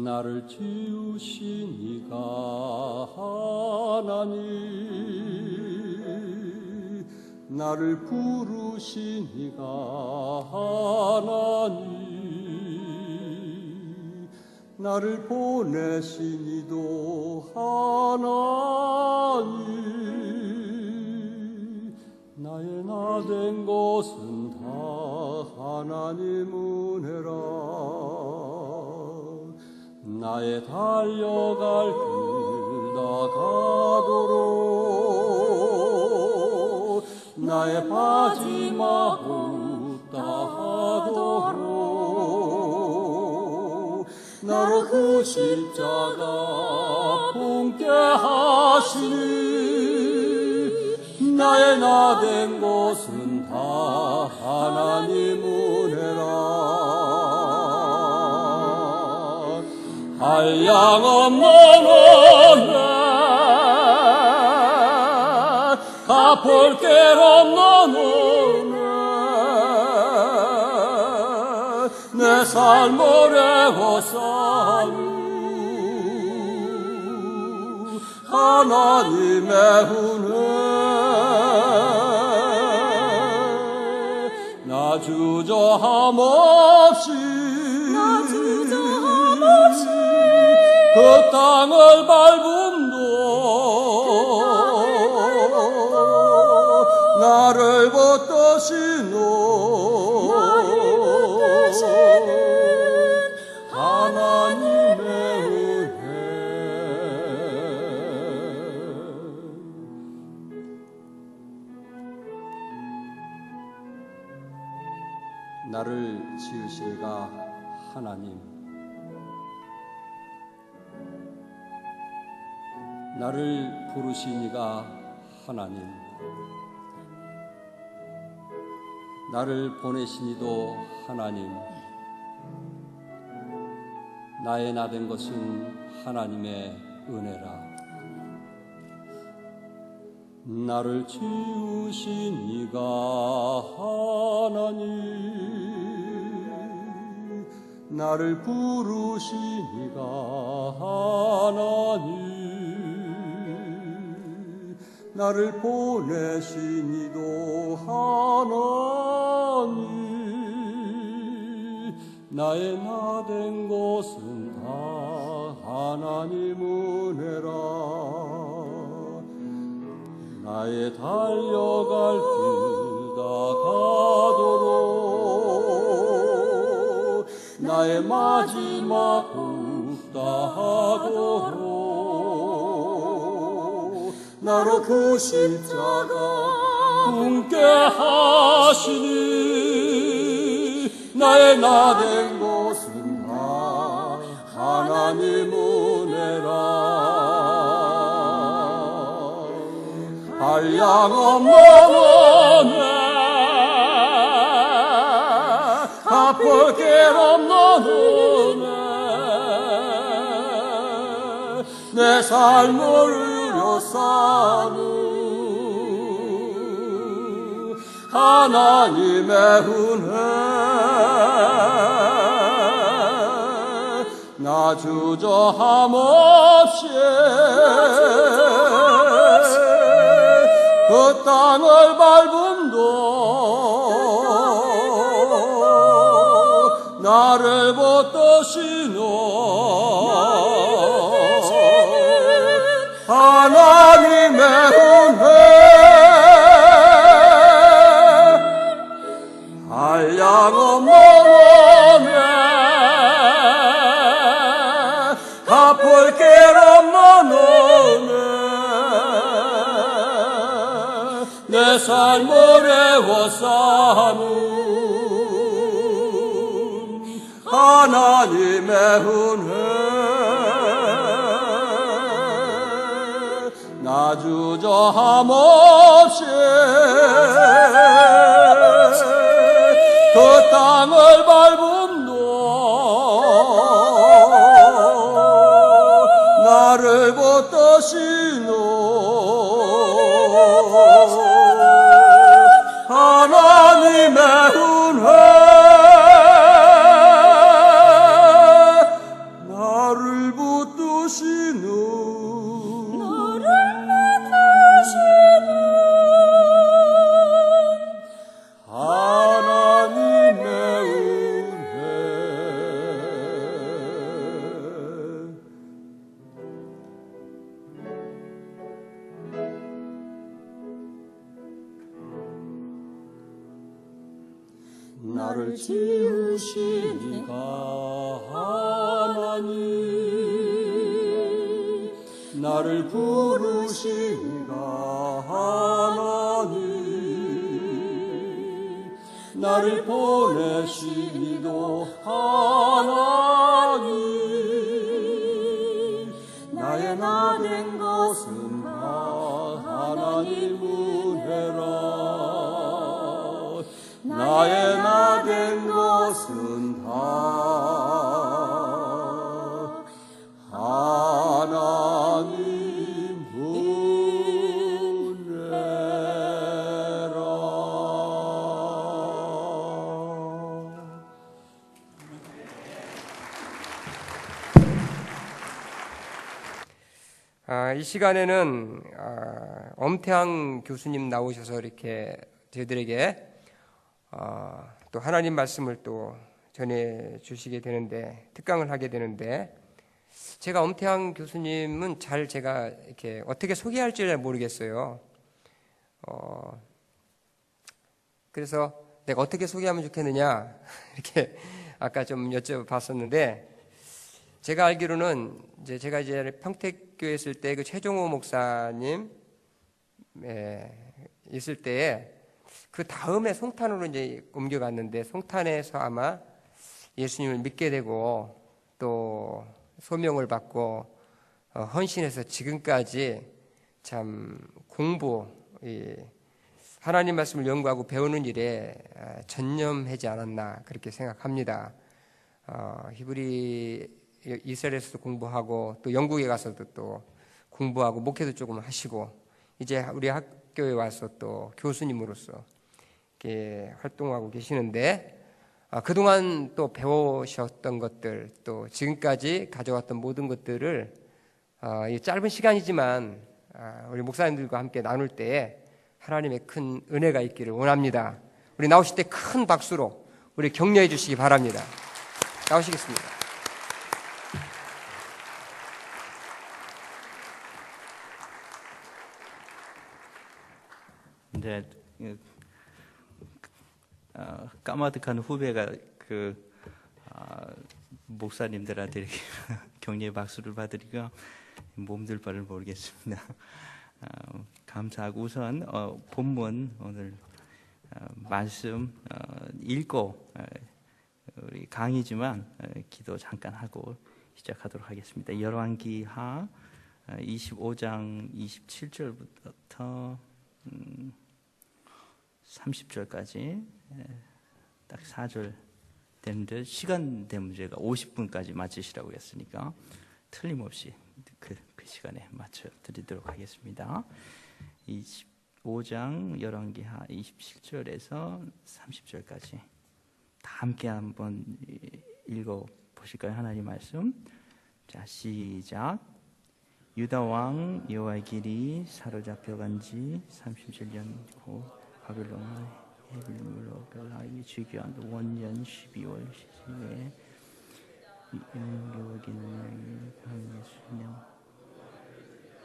나를 지으신 이가 하나님, 나를 부르신 이가 하나님, 나를 보내신 이도 하나님, 나의 나 된 것은 다 하나님 은혜라. 나의 달려갈 길 나가도록, 나의 마지막 없다 하도록, 나로 그 십자가 품게 하시니, 나의 나 된 것은 다 하나님 은혜라. 한량없는 은혜, 갚을 길 없는 은혜, 내 삶을 애워싸는 하나님의 은혜. 나 주저함 없이 그 땅을 밟음도 나를 붙드시는 하나님의 은혜. 나를 지으신 이가 하나님, 나를 부르신 이가 하나님, 나를 보내신 이도 하나님, 나의 나 된 것은 하나님의 은혜라. 나를 지으신 이가 하나님, 나를 부르신 이가 하나님, 나를 보내신 이도 하나님, 나의 나 된 것은 다 하나님 은혜라. 나의 달려갈 길 나가도록, 나의 마지막 없다 하도록, 나로 그 십자가 품게 하시니, 나의 나 된 것은 다 하나님 은혜라. 한량없는 은혜, 갚을 길 없는 은혜, 내 삶을 이루어 사는 하나님의 은혜. 나 주저함 없이 그 땅을 밟음도 나를 붙드시는 하나님의 은혜. 한량없는 은혜, 갚을 길 없는 은혜, 내 삶을 애워싸는 하나님의 은혜. 나 주저함 없이 그 땅을 밟음도 나를 붙드시는 하나님의 은혜. 나를 나를 지으시니가 하나님, 나를 부르시니가 하나님, 나를 보내시니도 하나님, 나의 나 된 것은 다 하나님 은혜라. 나의 나 된 것은 다 하나님 은혜라. 이 시간에는 엄태항 교수님 나오셔서 이렇게 저희들에게 또 하나님 말씀을 또 전해 주시게 되는데, 특강을 하게 되는데, 제가 엄태항 교수님은 제가 이렇게 어떻게 소개할지 잘 모르겠어요. 그래서 내가 어떻게 소개하면 좋겠느냐 이렇게 아까 좀 여쭤봤었는데, 제가 알기로는 제가 이제 평택교회 있을 때 그 최종호 목사님 있을 때에 그 다음에 송탄으로 이제 옮겨갔는데, 송탄에서 아마 예수님을 믿게 되고 또 소명을 받고 헌신해서 지금까지 참 하나님 말씀을 연구하고 배우는 일에 전념하지 않았나 그렇게 생각합니다. 이스라엘에서도 공부하고 또 영국에 가서도 또 공부하고 목회도 조금 하시고, 이제 우리 학교에 와서 또 교수님으로서 이렇게 활동하고 계시는데, 그동안 또 배우셨던 것들, 또 지금까지 가져왔던 모든 것들을 이 짧은 시간이지만 우리 목사님들과 함께 나눌 때에 하나님의 큰 은혜가 있기를 원합니다. 우리 나오실 때 큰 박수로 우리 격려해 주시기 바랍니다. 나오시겠습니다. 이제 까마득한 후배가 목사님들한테 이렇게 격려의 박수를 받으니까 몸둘 바를 모르겠습니다. 감사하고 우선 본문 오늘 말씀 읽고 우리 강의지만 기도 잠깐 하고 시작하도록 하겠습니다. 열왕기하 25장 27절부터 30절까지 딱 4절 되는데, 시간 되면 제가 50분까지 마치시라고 했으니까 틀림없이 그 시간에 맞춰 드리도록 하겠습니다. 25장 열왕기하 27절에서 30절까지 다 함께 한번 읽어 보실까요? 하나님 말씀. 자, 시작. 유다 왕 여호야길이 사로잡혀간 지 37년 후 바빌론 해빌무로 벨라이 즉위한 원년 12월 10일에 여호야길은 강에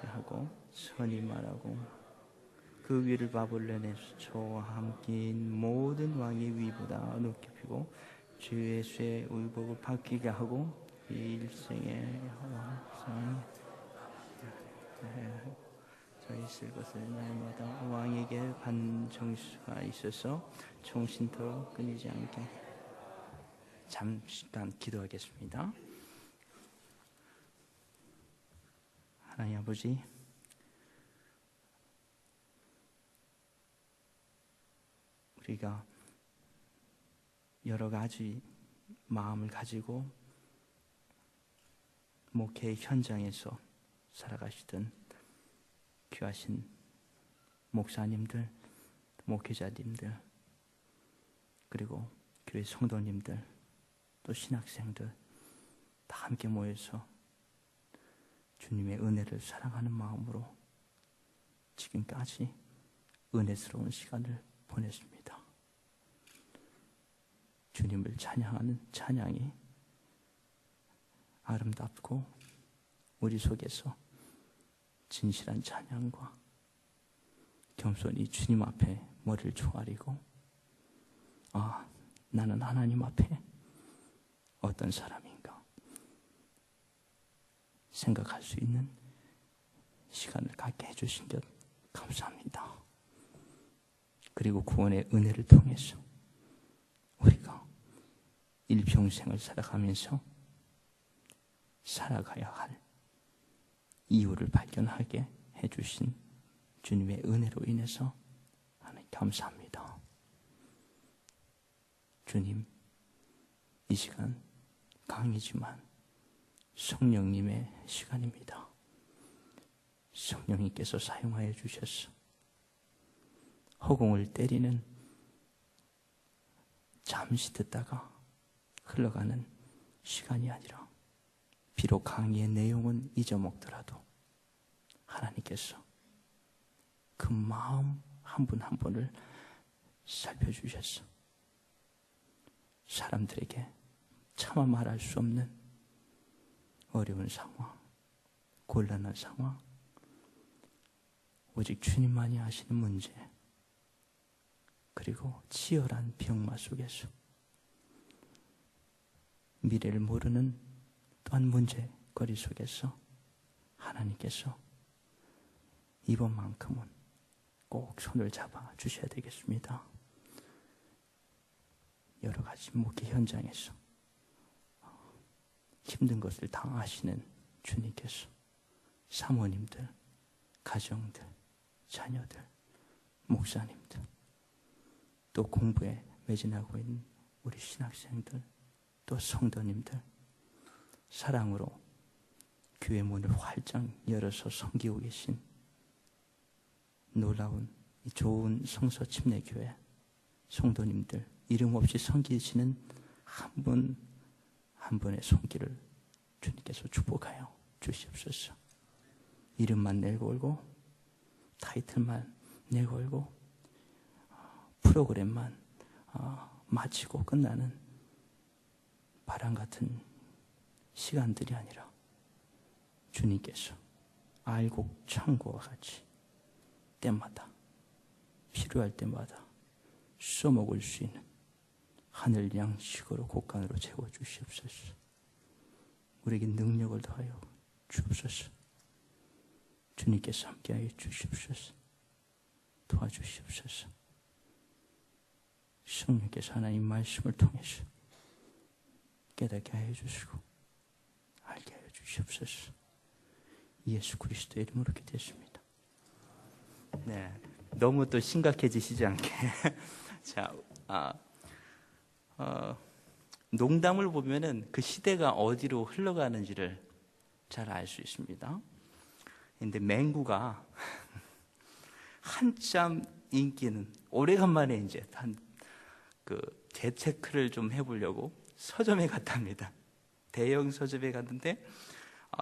순양하고 선이 말하고 그 위를 바벨론에서 저와 함께인 모든 왕의 위보다 높게 피고 죄의 쇠 의복을 바뀌게 하고 일생의 왕상 저희 쓸 것을 날마다 왕에게 반정수가 있어서 정신토록 끊이지 않게. 잠깐 기도하겠습니다. 하나님 아버지, 우리가 여러 가지 마음을 가지고 목회 현장에서 살아가시던 귀하신 목사님들, 목회자님들, 그리고 교회 성도님들, 또 신학생들 다 함께 모여서 주님의 은혜를 사랑하는 마음으로 지금까지 은혜스러운 시간을 보냈습니다. 주님을 찬양하는 찬양이 아름답고 우리 속에서 진실한 찬양과 겸손히 주님 앞에 머리를 조아리고 나는 하나님 앞에 어떤 사람인가 생각할 수 있는 시간을 갖게 해주신 것 감사합니다. 그리고 구원의 은혜를 통해서 우리가 일평생을 살아가면서 살아가야 할 이유를 발견하게 해주신 주님의 은혜로 인해서 하나님 감사합니다. 주님, 이 시간 강이지만 성령님의 시간입니다. 성령님께서 사용하여 주셔서 허공을 때리는 잠시 듣다가 흘러가는 시간이 아니라 비록 강의의 내용은 잊어먹더라도 하나님께서 그 마음 한 분 한 분을 살펴주셔서 사람들에게 차마 말할 수 없는 어려운 상황, 곤란한 상황, 오직 주님만이 아시는 문제, 그리고 치열한 병마 속에서 미래를 모르는 또한 문제거리 속에서 하나님께서 이번만큼은 꼭 손을 잡아 주셔야 되겠습니다. 여러 가지 목회 현장에서 힘든 것을 당하시는 주님께서 사모님들, 가정들, 자녀들, 목사님들, 또 공부에 매진하고 있는 우리 신학생들, 또 성도님들, 사랑으로 교회 문을 활짝 열어서 섬기고 계신 놀라운 이 좋은 성서 침례교회 성도님들, 이름 없이 섬기시는 한 분 한 분의 손길을 주님께서 축복하여 주시옵소서. 이름만 내걸고 타이틀만 내걸고 프로그램만 마치고 끝나는 바람 같은 시간들이 아니라 주님께서 알곡 창고와 같이 때마다 필요할 때마다 써먹을 수 있는 하늘 양식으로 곳간으로 채워주시옵소서. 우리에게 능력을 더하여 주옵소서. 주님께서 함께하여 주시옵소서. 도와주시옵소서. 성령께서 하나님 말씀을 통해서 깨닫게 하여 주시고 알게 하여 주시옵소서. 예수 그리스도의 이름으로 기도했습니다. 네, 너무 또 심각해지시지 않게. 자, 농담을 보면은 그 시대가 어디로 흘러가는지를 잘 알 수 있습니다. 근데 맹구가 한참 인기는 오래간만에 이제 그 재체크를 좀 해보려고 서점에 갔답니다. 대형 서점에 갔는데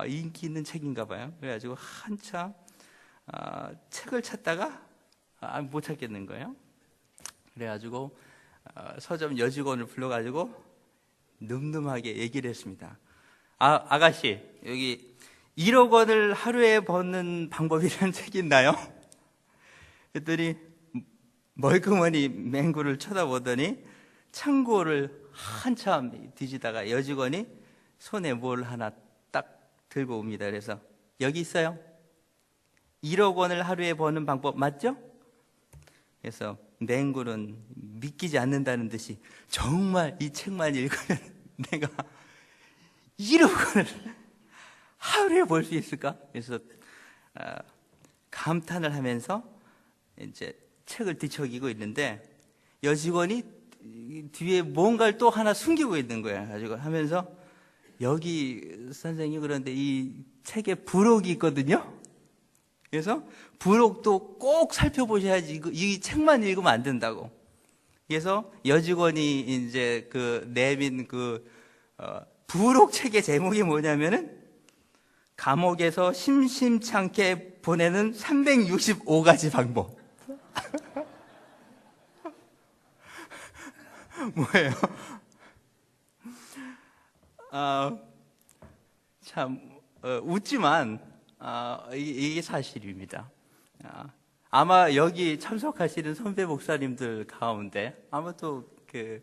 인기 있는 책인가 봐요. 그래가지고 한참 책을 찾다가 못 찾겠는 거예요. 그래가지고 서점 여직원을 불러가지고 늠름하게 얘기를 했습니다. 아가씨, 여기 1억 원을 하루에 버는 방법이라는 책이 있나요? 그랬더니 멀그머니 맹구를 쳐다보더니 창고를 한참 뒤지다가 여직원이 손에 뭘 하나 딱 들고 옵니다. 그래서 여기 있어요. 1억 원을 하루에 버는 방법 맞죠? 그래서 맹구는 믿기지 않는다는 듯이 정말 이 책만 읽으면 내가 1억 원을 하루에 벌 수 있을까? 그래서 감탄을 하면서 이제 책을 뒤척이고 있는데 여직원이 뒤에 뭔가를 또 하나 숨기고 있는 거야. 가지고 하면서 여기 선생님 그런데 이 책에 부록이 있거든요. 그래서 부록도 꼭 살펴보셔야지 이 책만 읽으면 안 된다고. 그래서 여직원이 이제 그 내민 그 부록 책의 제목이 뭐냐면은 감옥에서 심심찮게 보내는 365가지 방법. 뭐예요? 참 웃지만 이게 사실입니다. 아마 여기 참석하시는 선배 목사님들 가운데 아마 또 그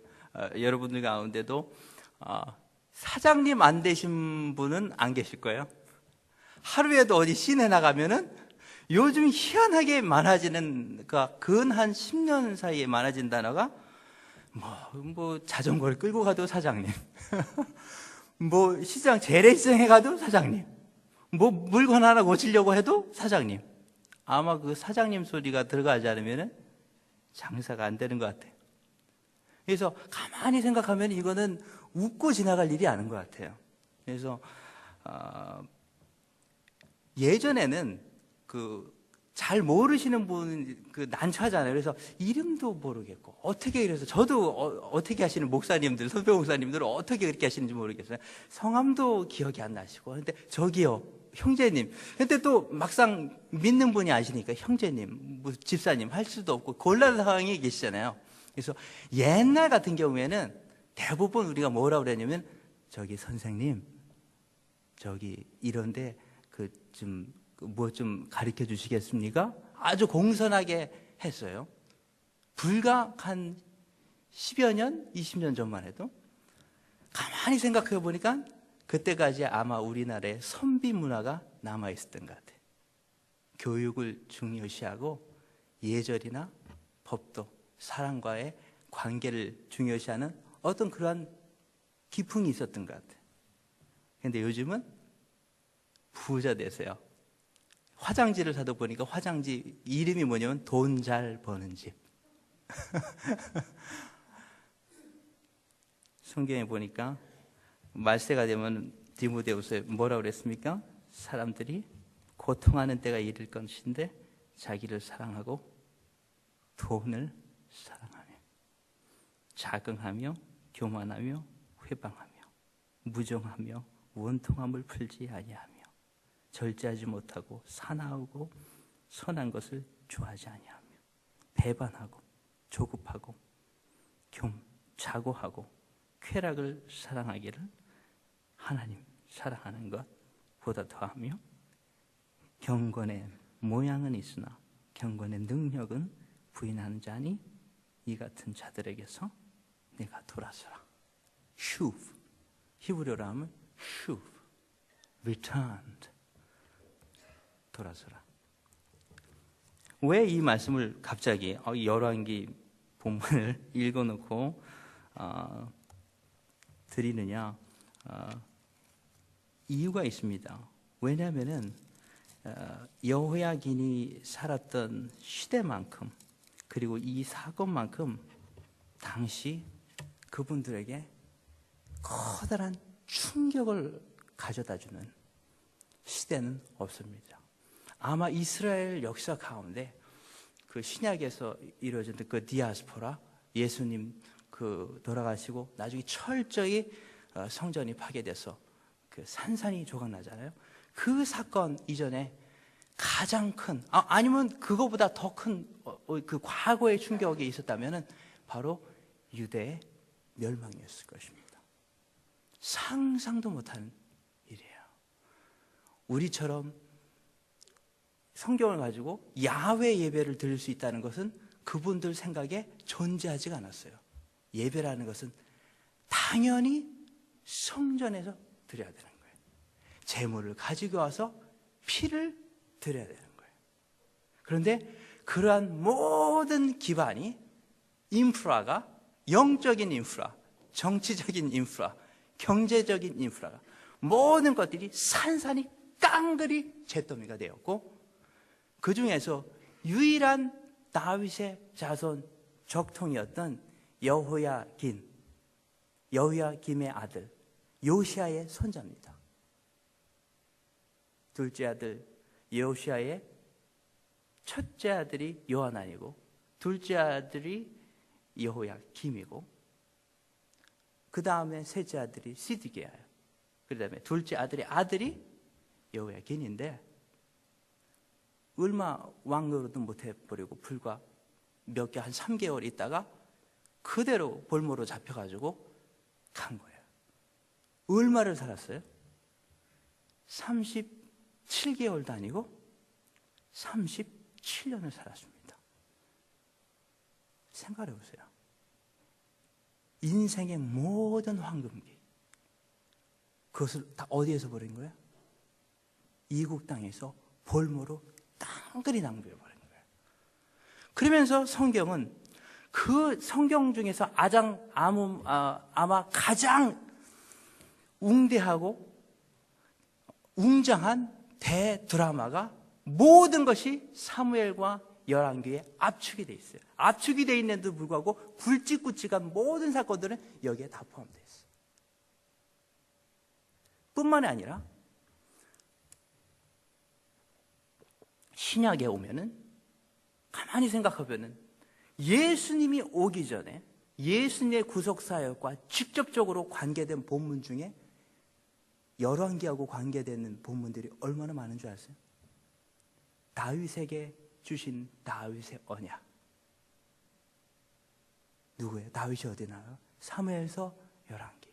여러분들 가운데도 사장님 안 되신 분은 안 계실 거예요. 하루에도 어디 시내 나가면은 요즘 희한하게 많아지는, 근 한 10년 사이에 많아진 단어가 뭐 자전거를 끌고 가도 사장님, 뭐 시장 재래시장에 가도 사장님, 뭐 물건 하나 고치려고 해도 사장님. 아마 그 사장님 소리가 들어가지 않으면 장사가 안 되는 것 같아요. 그래서 가만히 생각하면 이거는 웃고 지나갈 일이 아닌 것 같아요. 그래서 예전에는 잘 모르시는 분 난처하잖아요. 그래서 이름도 모르겠고 어떻게, 그래서 저도 어떻게 하시는 목사님들, 선배 목사님들은 어떻게 그렇게 하시는지 모르겠어요. 성함도 기억이 안 나시고. 근데 저기요, 형제님. 근데 또 막상 믿는 분이 아시니까 형제님, 뭐 집사님 할 수도 없고 곤란한 상황에 계시잖아요. 그래서 옛날 같은 경우에는 대부분 우리가 뭐라고 그랬냐면, 저기 선생님, 저기 이런데 뭐 좀 가르쳐 주시겠습니까? 아주 공손하게 했어요. 불과 한 10여 년, 20년 전만 해도. 가만히 생각해 보니까 그때까지 아마 우리나라의 선비 문화가 남아있었던 것 같아요. 교육을 중요시하고 예절이나 법도, 사람과의 관계를 중요시하는 어떤 그러한 기풍이 있었던 것 같아요. 그런데 요즘은 부자 되세요. 화장지를 사다 보니까 화장지 이름이 뭐냐면 돈 잘 버는 집. 성경에 보니까 말세가 되면 디모데후서에 뭐라고 그랬습니까? 사람들이 고통하는 때가 이를 것인데 자기를 사랑하고 돈을 사랑하며 자긍하며 교만하며 회방하며 무정하며 원통함을 풀지 아니하며 절제하지 못하고 사나우고 선한 것을 좋아하지 아니하며 배반하고 조급하고 자고하고 쾌락을 사랑하기를 하나님 사랑하는 것보다 더하며 경건의 모양은 있으나 경건의 능력은 부인하는 자니 이 같은 자들에게서 내가 돌아서라. 슈브, 히브리어로 하면 슈브, returned, 돌아서라. 왜 이 말씀을 갑자기 열왕기 본문을 읽어놓고 드리느냐? 이유가 있습니다. 왜냐하면은 여호야긴이 살았던 시대만큼, 그리고 이 사건만큼 당시 그분들에게 커다란 충격을 가져다주는 시대는 없습니다. 아마 이스라엘 역사 가운데 그 신약에서 이루어졌던 그 디아스포라, 예수님 돌아가시고 나중에 철저히 성전이 파괴돼서 그 산산이 조각나잖아요. 그 사건 이전에 가장 큰, 아니면 그거보다 더 큰 그 과거의 충격이 있었다면은 바로 유대의 멸망이었을 것입니다. 상상도 못하는 일이에요. 우리처럼 성경을 가지고 야훼 예배를 드릴 수 있다는 것은 그분들 생각에 존재하지가 않았어요. 예배라는 것은 당연히 성전에서 드려야 되는 거예요. 제물을 가지고 와서 피를 드려야 되는 거예요. 그런데 그러한 모든 기반이, 인프라가, 영적인 인프라, 정치적인 인프라, 경제적인 인프라가, 모든 것들이 산산이 깡그리 잿더미가 되었고, 그 중에서 유일한 다윗의 자손 적통이었던 여호야김의 아들 요시아의 손자입니다. 둘째 아들 요시아의 첫째 아들이 요하난이고 둘째 아들이 여호야김이고 그 다음에 셋째 아들이 시드기야예요. 그 다음에 둘째 아들이 여호야긴인데 얼마 왕노릇도 못해버리고 불과 몇 개 한 3개월 있다가 그대로 볼모로 잡혀가지고 간 거예요. 얼마를 살았어요? 37개월도 아니고 37년을 살았습니다. 생각해 보세요. 인생의 모든 황금기, 그것을 다 어디에서 버린 거예요? 이국 땅에서 볼모로 땅그리 낭비해 버린 거예요. 그러면서 성경은 그 성경 중에서 아마 가장 웅대하고 웅장한 대드라마가 모든 것이 사무엘과 열왕기에 압축이 돼 있어요. 압축이 돼 있는데도 불구하고 굵직굵직한 모든 사건들은 여기에 다 포함되어 있어요. 뿐만이 아니라 신약에 오면은 가만히 생각해보면은 예수님이 오기 전에 예수님의 구속사역과 직접적으로 관계된 본문 중에 열왕기하고 관계되는 본문들이 얼마나 많은 줄 아세요? 다윗에게 주신 다윗의 언약. 누구예요? 다윗이 어디 나와요? 사무엘서, 열왕기.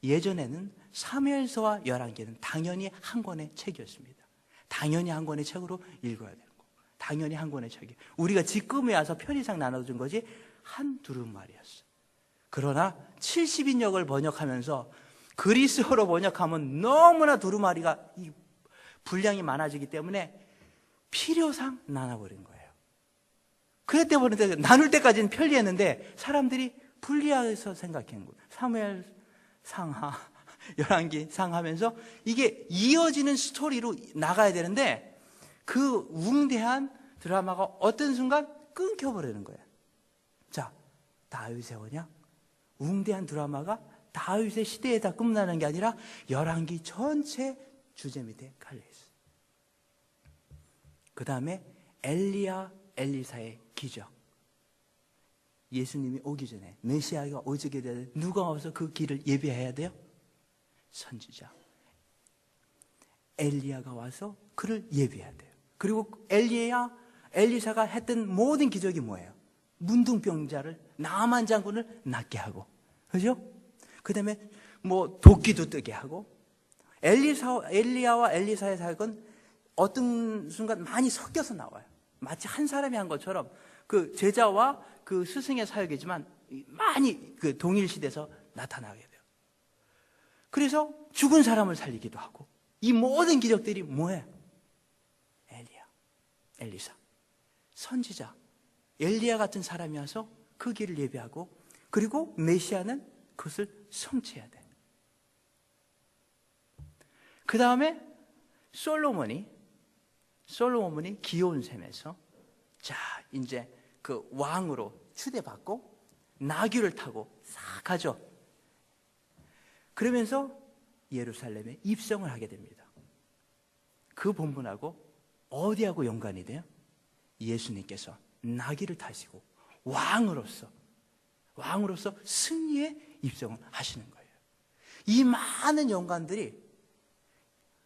예전에는 사무엘서와 열왕기는 당연히 한 권의 책이었습니다. 당연히 한 권의 책으로 읽어야 되는 거. 당연히 한 권의 책이. 우리가 지금에 와서 편의상 나눠준 것이 한 두루마리였어. 그러나 70인역을 번역하면서 그리스어로 번역하면 너무나 두루마리가 분량이 많아지기 때문에 필요상 나눠버린 거예요. 그랬 때문에 나눌 때까지는 편리했는데 사람들이 분리해서 생각한 거예요. 사무엘 상하, 열왕기 상하면서 이게 이어지는 스토리로 나가야 되는데 그 웅대한 드라마가 어떤 순간 끊겨버리는 거예요. 자, 다윗의 언약, 웅대한 드라마가 다윗의 시대에 다 끝나는 게 아니라 열왕기 전체 주제 밑에 깔려있어요. 그 다음에 엘리야, 엘리사의 기적. 예수님이 오기 전에 메시아가 오게 되면 누가 와서 그 길을 예비해야 돼요? 선지자 엘리야가 와서 그를 예비해야 돼요. 그리고 엘리야, 엘리사가 했던 모든 기적이 뭐예요? 문둥병자를, 나만 장군을 낫게 하고, 그죠? 그 다음에 뭐 도끼도 뜨게 하고, 엘리야와 엘리사의 사역은 어떤 순간 많이 섞여서 나와요. 마치 한 사람이 한 것처럼 그 제자와 그 스승의 사역이지만 많이 그 동일시돼서 나타나게 돼요. 그래서 죽은 사람을 살리기도 하고, 이 모든 기적들이 뭐예요? 엘리야, 엘리사, 선지자, 엘리야 같은 사람이 와서 그 길을 예비하고, 그리고 메시아는 그것을 성취해야 돼. 그 다음에 솔로몬이 기온 셈에서 자, 이제 그 왕으로 추대받고 나귀를 타고 싹 가죠. 그러면서 예루살렘에 입성을 하게 됩니다. 그 본문하고 어디하고 연관이 돼요? 예수님께서 나귀를 타시고 왕으로서 승리에 입성을 하시는 거예요. 이 많은 연관들이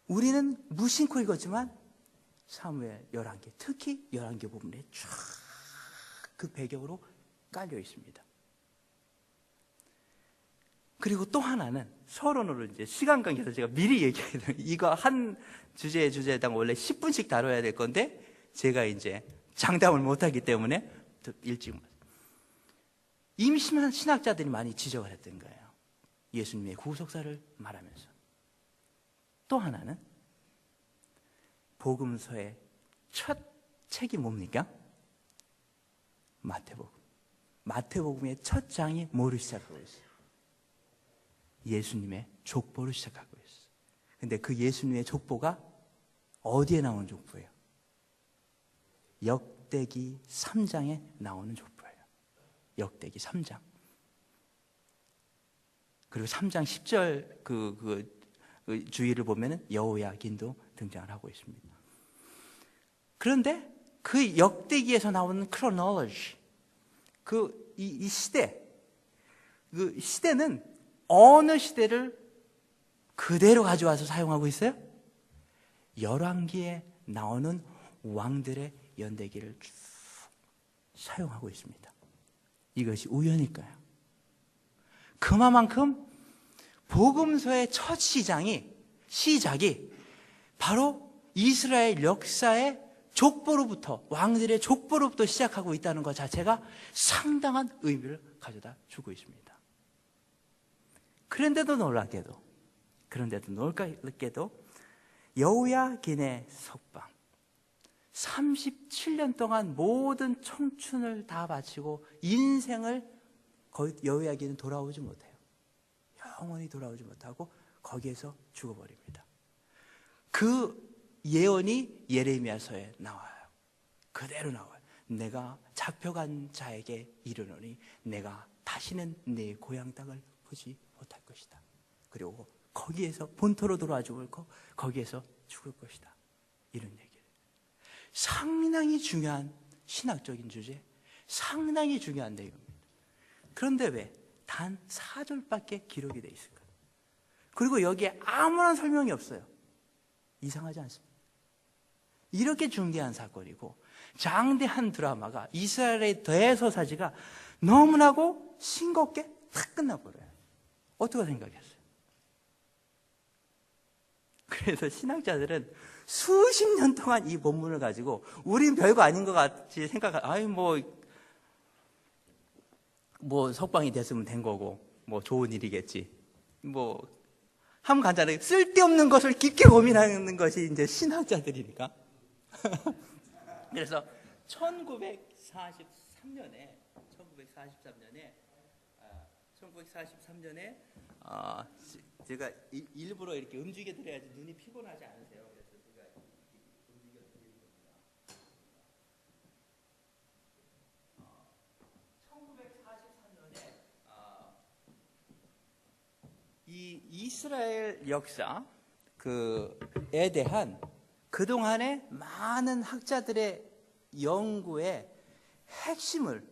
우리는 무심코 읽었지만 사무엘, 열왕기, 특히 열왕기 부분에 쫙 그 배경으로 깔려 있습니다. 그리고 또 하나는 서론으로 이제 시간 관계에서 제가 미리 얘기해요. 이거 한 주제당 원래 10분씩 다뤄야 될 건데 제가 이제 장담을 못하기 때문에 일찍 임심한 신학자들이 많이 지적을 했던 거예요. 예수님의 구속사를 말하면서. 또 하나는 복음서의 첫 책이 뭡니까? 마태복음. 마태복음의 첫 장이 뭐로 시작하고 있어요? 예수님의 족보로 시작하고 있어요. 근데 그 예수님의 족보가 어디에 나오는 족보예요? 역대기 3장에 나오는 족보예요. 역대기 3장. 그리고 3장 10절 그 주의를 보면은 여호야긴도 등장을 하고 있습니다. 그런데 그 역대기에서 나오는 크로놀로지, 이 시대, 그 시대는 어느 시대를 그대로 가져와서 사용하고 있어요? 열왕기에 나오는 왕들의 연대기를 쭉 사용하고 있습니다. 이것이 우연일까요? 그만큼 복음서의 첫 시작이 바로 이스라엘 역사의 족보로부터, 왕들의 족보로부터 시작하고 있다는 것 자체가 상당한 의미를 가져다 주고 있습니다. 그런데도 놀랍게도 여호야긴의 석방, 37년 동안 모든 청춘을 다 바치고 인생을 거의 여호야긴은 돌아오지 못해요. 영원히 돌아오지 못하고 거기에서 죽어버립니다. 그 예언이 예레미야서에 나와요. 그대로 나와요. 내가 잡혀간 자에게 이르노니 내가 다시는 내 고향 땅을 보지 못할 것이다. 그리고 거기에서 본토로 돌아와 죽을 거, 거기에서 죽을 것이다. 이런 얘기를. 상당히 중요한 신학적인 주제, 상당히 중요한 내용입니다. 그런데 왜 단 4절밖에 기록이 돼 있을까요? 그리고 여기에 아무런 설명이 없어요. 이상하지 않습니까? 이렇게 중대한 사건이고 장대한 드라마가, 이스라엘의 대서사지가 너무나고 싱겁게 탁 끝나버려요. 어떻게 생각했어요? 그래서 신학자들은 수십 년 동안 이 본문을 가지고 우린 별거 아닌 것 같이 뭐 석방이 됐으면 된 거고 뭐 좋은 일이겠지, 뭐 하면 간단하게 쓸데없는 것을 깊게 고민하는 것이 이제 신학자들이니까. 그래서 1943년에 제가 일부러 이렇게 움직여 드려야지 눈이 피곤하지 않으세요. 그래서 제가 움직여 드리는 겁니다. 1943년에 이 이스라엘 역사 그에 대한 그동안의 많은 학자들의 연구의 핵심을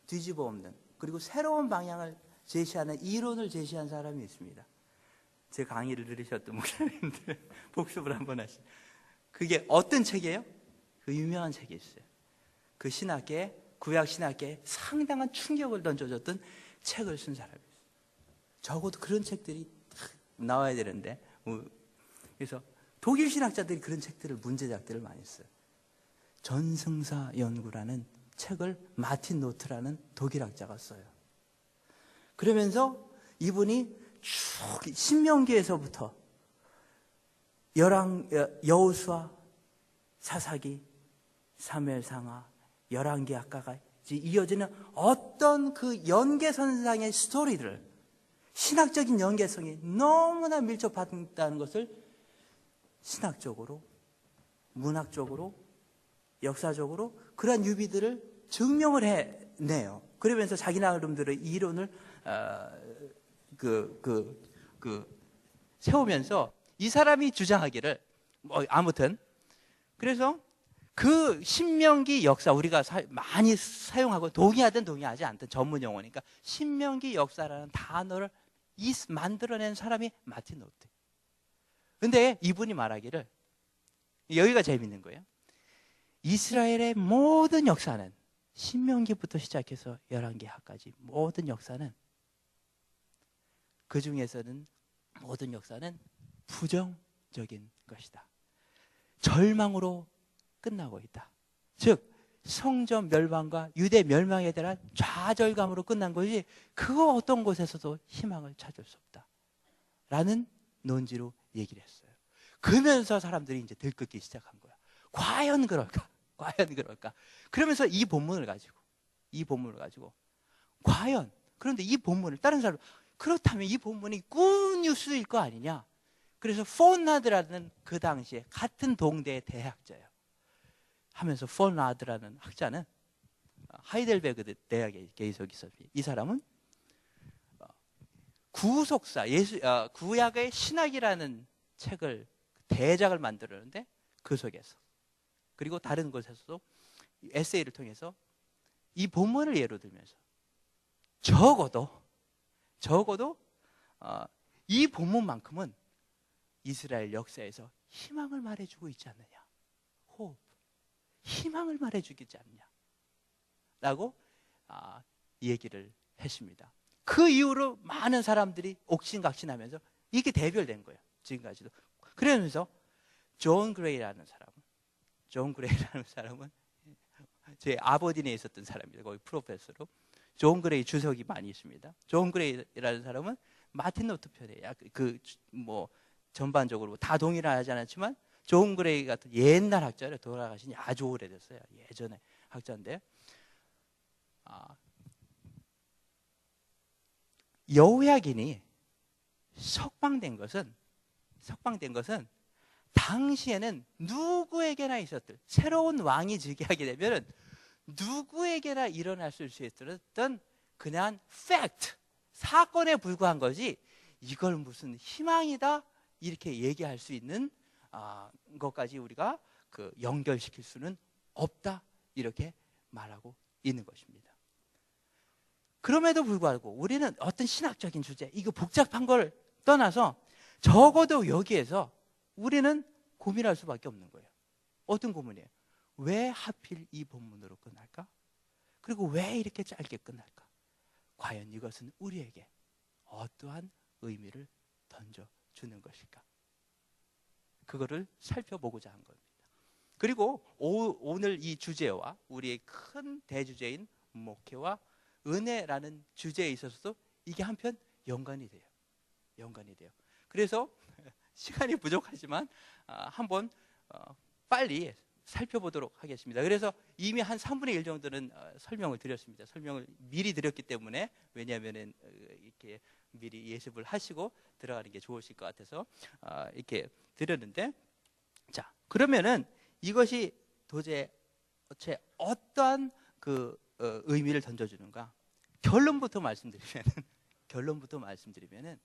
뒤집어 엎는, 그리고 새로운 방향을 제시하는 이론을 제시한 사람이 있습니다. 제 강의를 들으셨던 목사님들 복습을 한번 하시죠. 그게 어떤 책이에요? 그 유명한 책이 있어요. 그 신학계, 구약 신학계에 상당한 충격을 던져줬던 책을 쓴 사람이에요. 적어도 그런 책들이 나와야 되는데, 그래서 독일 신학자들이 그런 책들을, 문제작들을 많이 써요. 전승사 연구라는 책을 마틴 노트라는 독일 학자가 써요. 그러면서 이분이 쭉 신명기에서부터 여호수아, 사사기, 사무엘상하, 열왕기하가가 이어지는 어떤 그 연계선상의 스토리들을, 신학적인 연계성이 너무나 밀접하다는 것을 신학적으로, 문학적으로, 역사적으로 그러한 유비들을 증명을 해내요. 그러면서 자기 나름대로 이론을 세우면서 이 사람이 주장하기를, 아무튼 그래서 그 신명기 역사, 우리가 많이 사용하고 동의하든 동의하지 않든 전문 용어니까 신명기 역사라는 단어를 만들어낸 사람이 마틴 노트. 근데 이분이 말하기를, 여기가 재밌는 거예요. 이스라엘의 모든 역사는, 신명기부터 시작해서 열왕기하까지 모든 역사는, 그 중에서는 모든 역사는 부정적인 것이다. 절망으로 끝나고 있다. 즉 성전 멸망과 유대 멸망에 대한 좌절감으로 끝난 것이, 그 어떤 곳에서도 희망을 찾을 수 없다 라는 논지로 얘기를 했어요. 그러면서 사람들이 이제 들끓기 시작한 거야. 과연 그럴까? 과연 그럴까? 그러면서 이 본문을 가지고 과연, 그런데 이 본문을 다른 사람, 그렇다면 이 본문이 굿뉴스일 거 아니냐? 그래서 포나드라는 그 당시에 같은 동대의 대학자예요. 하면서 포나드라는 학자는 하이델베르그 대학에 계속 있었어요. 이 사람은 구속사, 구약의 신학이라는 책을, 대작을 만들었는데 그 속에서, 그리고 다른 곳에서도 에세이를 통해서 이 본문을 예로 들면서 적어도 이 본문만큼은 이스라엘 역사에서 희망을 말해주고 있지 않느냐, 희망을 말해주고 있지 않느냐 라고 얘기를 했습니다. 그 이후로 많은 사람들이 옥신각신하면서 이게 대별된 거예요, 지금까지도. 그러면서 존 그레이라는 사람은 제 아버딘에 있었던 사람입니다. 거기 프로페서로. 존 그레이 주석이 많이 있습니다. 존 그레이라는 사람은 마틴 루터 편이에요. 뭐 전반적으로 다 동일하지 않았지만 존 그레이 같은 옛날 학자를 돌아가신 지 아주 오래됐어요. 예전에 학자인데 여호야긴이 석방된 것은 당시에는 누구에게나 있었던 새로운 왕이 즉위하게 되면 누구에게나 일어날 수 있었던 그냥 팩트, 사건에 불과한 거지 이걸 무슨 희망이다 이렇게 얘기할 수 있는 것까지 우리가 연결시킬 수는 없다 이렇게 말하고 있는 것입니다. 그럼에도 불구하고 우리는 어떤 신학적인 주제, 이거 복잡한 걸 떠나서 적어도 여기에서 우리는 고민할 수밖에 없는 거예요. 어떤 고민이에요? 왜 하필 이 본문으로 끝날까? 그리고 왜 이렇게 짧게 끝날까? 과연 이것은 우리에게 어떠한 의미를 던져주는 것일까? 그거를 살펴보고자 한 겁니다. 그리고 오늘 이 주제와 우리의 큰 대주제인 목회와 은혜라는 주제에 있어서도 이게 한편 연관이 돼요. 그래서 시간이 부족하지만 한번 빨리 살펴보도록 하겠습니다. 그래서 이미 한 3분의 1 정도는 설명을 드렸습니다. 설명을 미리 드렸기 때문에, 왜냐하면 이렇게 미리 예습을 하시고 들어가는 게 좋으실 것 같아서 이렇게 드렸는데, 자, 그러면은 이것이 도대체 어떠한 의미를 던져주는가? 결론부터 말씀드리면은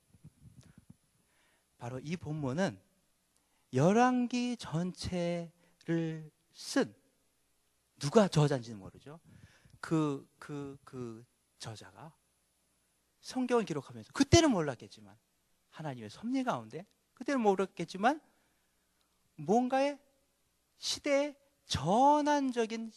바로 이 본문은 열왕기 전체를 쓴, 누가 저자인지는 모르죠. 그 저자가 성경을 기록하면서 그때는 몰랐겠지만, 하나님의 섭리 가운데 그때는 모르겠지만 뭔가의 시대의 전환적인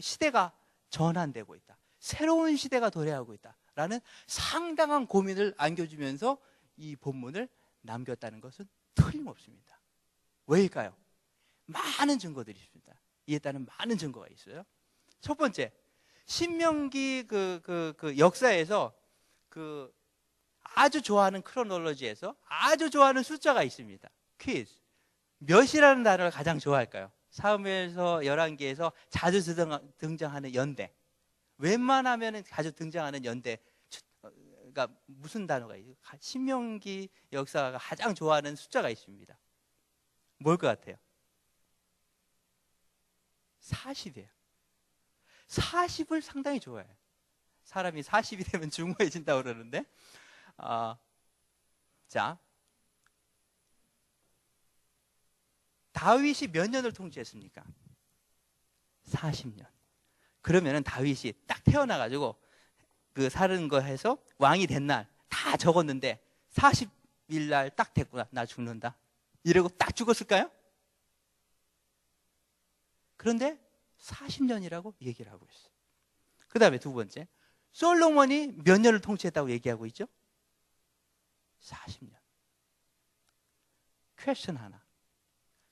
시대가 전환되고 있다, 새로운 시대가 도래하고 있다라는 상당한 고민을 안겨주면서 이 본문을 남겼다는 것은 틀림없습니다. 왜일까요? 많은 증거들이 있습니다. 이에 따른 많은 증거가 있어요. 첫 번째, 신명기 역사에서 아주 좋아하는 크로놀로지에서 아주 좋아하는 숫자가 있습니다. 퀴즈. 몇이라는 단어를 가장 좋아할까요? 사무엘서 열왕기에서 자주 등장하는 연대. 웬만하면 자주 등장하는 연대가 무슨 단어가 있어요? 신명기 역사가 가장 좋아하는 숫자가 있습니다. 뭘 것 같아요? 40이에요. 40을 상당히 좋아해요. 사람이 40이 되면 중후해진다고 그러는데, 자, 다윗이 몇 년을 통치했습니까? 40년. 그러면은 다윗이 딱 태어나가지고 사는 거 해서 왕이 된 날 다 적었는데 40일 날 딱 됐구나, 나 죽는다, 이러고 딱 죽었을까요? 그런데 40년이라고 얘기를 하고 있어요. 그 다음에 두 번째, 솔로몬이 몇 년을 통치했다고 얘기하고 있죠? 40년. 퀘스천 하나.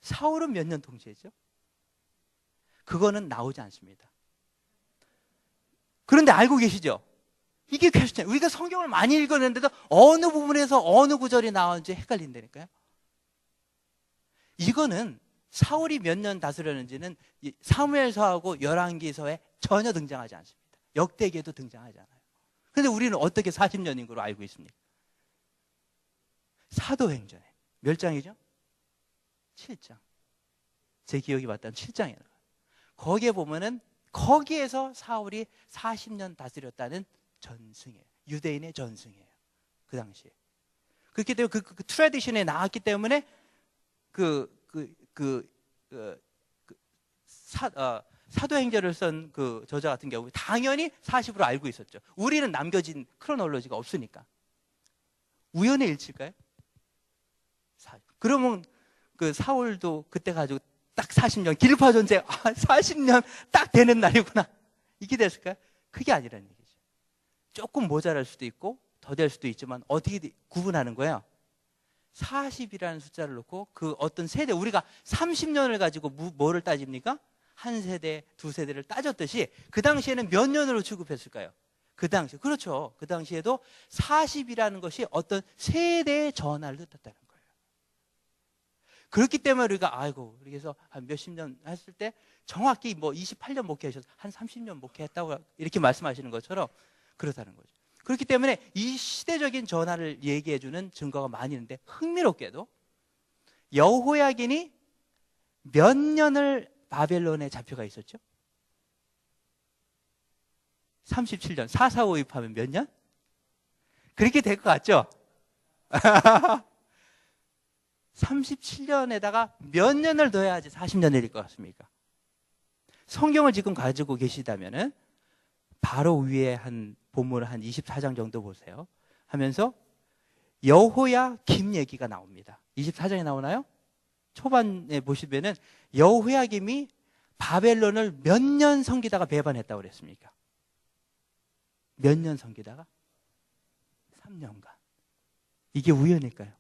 사울은 몇 년 통치했죠? 그거는 나오지 않습니다. 그런데 알고 계시죠? 이게 퀘스천. 우리가 성경을 많이 읽었는데도 어느 부분에서 어느 구절이 나오는지 헷갈린다니까요. 이거는 사울이 몇 년 다스렸는지는 사무엘서하고 열왕기서에 전혀 등장하지 않습니다. 역대기에도 등장하지 않아요. 그런데 우리는 어떻게 40년인 걸로 알고 있습니까? 사도행전에 몇 장이죠? 7장. 제 기억이 맞다면 7장이에요. 거기에 보면은 거기에서 사울이 40년 다스렸다는 전승이에요. 유대인의 전승이에요. 그 당시에. 그렇기 때문에 그 트래디션에 나왔기 때문에 사도행전을 쓴 그 저자 같은 경우 당연히 40으로 알고 있었죠. 우리는 남겨진 크로놀로지가 없으니까. 우연의 일치일까요? 그러면 사울도 그때 가지고 딱 40년 길파 전쟁, 40년 딱 되는 날이구나, 이게 됐을까요? 그게 아니라는 얘기죠. 조금 모자랄 수도 있고 더 될 수도 있지만 어떻게 구분하는 거예요? 40이라는 숫자를 놓고 어떤 세대, 우리가 30년을 가지고 뭐를 따집니까? 한 세대, 두 세대를 따졌듯이 그 당시에는 몇 년으로 취급했을까요? 그 당시, 그렇죠. 그 당시에도 40이라는 것이 어떤 세대의 전화를 뜻했다는 거예요. 그렇기 때문에 우리가, 아이고, 그래서 한 몇십 년 했을 때 정확히 뭐 28년 목회하셔서 한 30년 목회했다고 이렇게 말씀하시는 것처럼 그렇다는 거죠. 그렇기 때문에 이 시대적인 전환을 얘기해주는 증거가 많이 있는데, 흥미롭게도 여호야긴이 몇 년을 바벨론에 잡혀가 있었죠? 37년. 445 하면 몇 년? 그렇게 될 것 같죠? 37년에다가 몇 년을 더해야지 40년이 될 것 같습니까? 성경을 지금 가지고 계시다면은 바로 위에 한 본문을 한 24장 정도 보세요. 하면서 여호야김 얘기가 나옵니다. 24장에 나오나요? 초반에 보시면은 여호야김이 바벨론을 몇 년 섬기다가 배반했다고 그랬습니까? 몇 년 섬기다가? 3년간. 이게 우연일까요?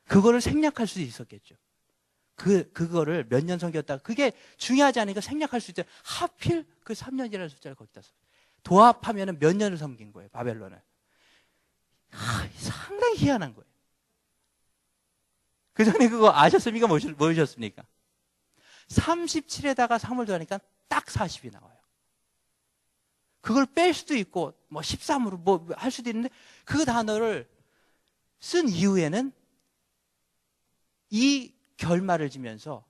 그거를 생략할 수도 있었겠죠. 그거를 몇 년 섬겼다가, 그게 중요하지 않으니까 생략할 수 있죠. 하필 그 3년이라는 숫자를 거기다 써. 도합하면 몇 년을 섬긴 거예요, 바벨론을. 상당히 희한한 거예요. 그 전에 그거 아셨습니까? 모르셨습니까? 37에다가 3을 더하니까 딱 40이 나와요. 그걸 뺄 수도 있고, 뭐 13으로 뭐 할 수도 있는데, 그 단어를 쓴 이후에는 이 결말을 지면서,